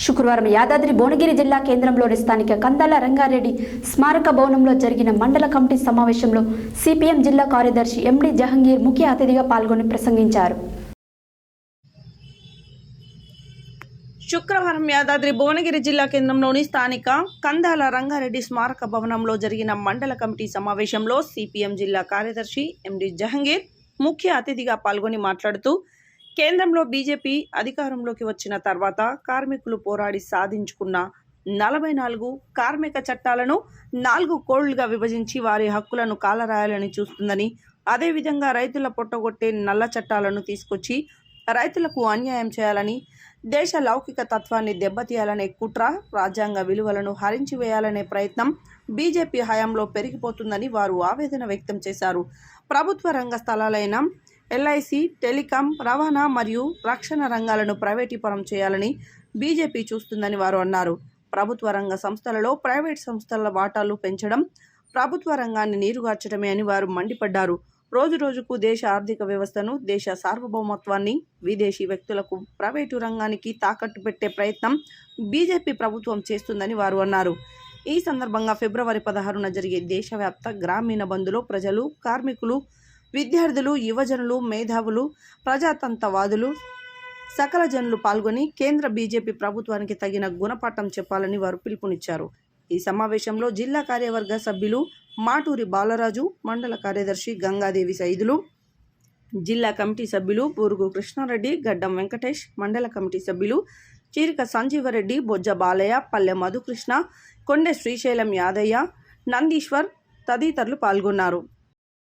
శుక్రవారం యాదాద్రి భువనగిరి జిల్లా కేంద్రంలోని స్థానిక కందాల రంగారెడ్డి స్మారక భవనంలో జరిగిన మండల కమిటీ సమావేశంలో సిపిఎం జిల్లా కార్యదర్శి ఎండి జహంగీర్ ముఖ్య అతిథిగా పాల్గొని ప్రసంగించారు. శుక్రవారం యాదాద్రి భువనగిరి జిల్లా కేంద్రంలోని స్థానిక కందాల రంగారెడ్డి స్మారక భవనంలో జరిగిన మండల కమిటీ సమావేశంలో సిపిఎం జిల్లా కార్యదర్శి ఎండి జహంగీర్ ముఖ్య అతిథిగా పాల్గొని మాట్లాడుతూ, కేంద్రంలో బీజేపీ అధికారంలోకి వచ్చిన తర్వాత కార్మికులు పోరాడి సాధించుకున్న 44 కార్మిక చట్టాలను 4 కోడ్లుగా విభజించి వారి హక్కులను కాలరాయాలని చూస్తుందని, అదేవిధంగా రైతుల పొట్టగొట్టే నల్ల చట్టాలను తీసుకొచ్చి రైతులకు అన్యాయం చేయాలని, దేశ లౌకిక తత్వాన్ని దెబ్బతీయాలనే కుట్ర, రాజ్యాంగ విలువలను హరించివేయాలనే ప్రయత్నం బీజేపీ హయాంలో పెరిగిపోతుందని వారు ఆవేదన వ్యక్తం చేశారు. ప్రభుత్వ రంగ స్థలాలైన ఎల్ఐసి, టెలికాం, రవాణా మరియు రక్షణ రంగాలను ప్రైవేటీకరణ చేయాలని బీజేపీ చూస్తుందని వారు అన్నారు. ప్రభుత్వ రంగ సంస్థలలో ప్రైవేట్ సంస్థల వాటాలు పెంచడం ప్రభుత్వ రంగాన్ని నీరుగార్చడమే అని వారు మండిపడ్డారు. రోజు రోజుకు దేశ ఆర్థిక వ్యవస్థను, దేశ సార్వభౌమత్వాన్ని విదేశీ వ్యక్తులకు, ప్రైవేటు రంగానికి తాకట్టు పెట్టే ప్రయత్నం బీజేపీ ప్రభుత్వం చేస్తుందని వారు అన్నారు. ఈ సందర్భంగా ఫిబ్రవరి 16న జరిగే దేశవ్యాప్త గ్రామీణ బంద్లో ప్రజలు, కార్మికులు, విద్యార్థులు, యువజనులు, మేధావులు, ప్రజాతంత్రవాదులు, సకల జనులు పాల్గొని కేంద్ర బీజేపీ ప్రభుత్వానికి తగిన గుణపాఠం చెప్పాలని వారు పిలుపునిచ్చారు. ఈ సమావేశంలో జిల్లా కార్యవర్గ సభ్యులు మాటూరి బాలరాజు, మండల కార్యదర్శి గంగాదేవి సైదులు, జిల్లా కమిటీ సభ్యులు బూరుగు కృష్ణారెడ్డి, గడ్డం వెంకటేష్, మండల కమిటీ సభ్యులు చీరిక సంజీవరెడ్డి, బొజ్జ బాలయ్య, పల్లె మధుకృష్ణ, కొండె శ్రీశైలం యాదయ్య, నందీశ్వర్ తదితరులు పాల్గొన్నారు.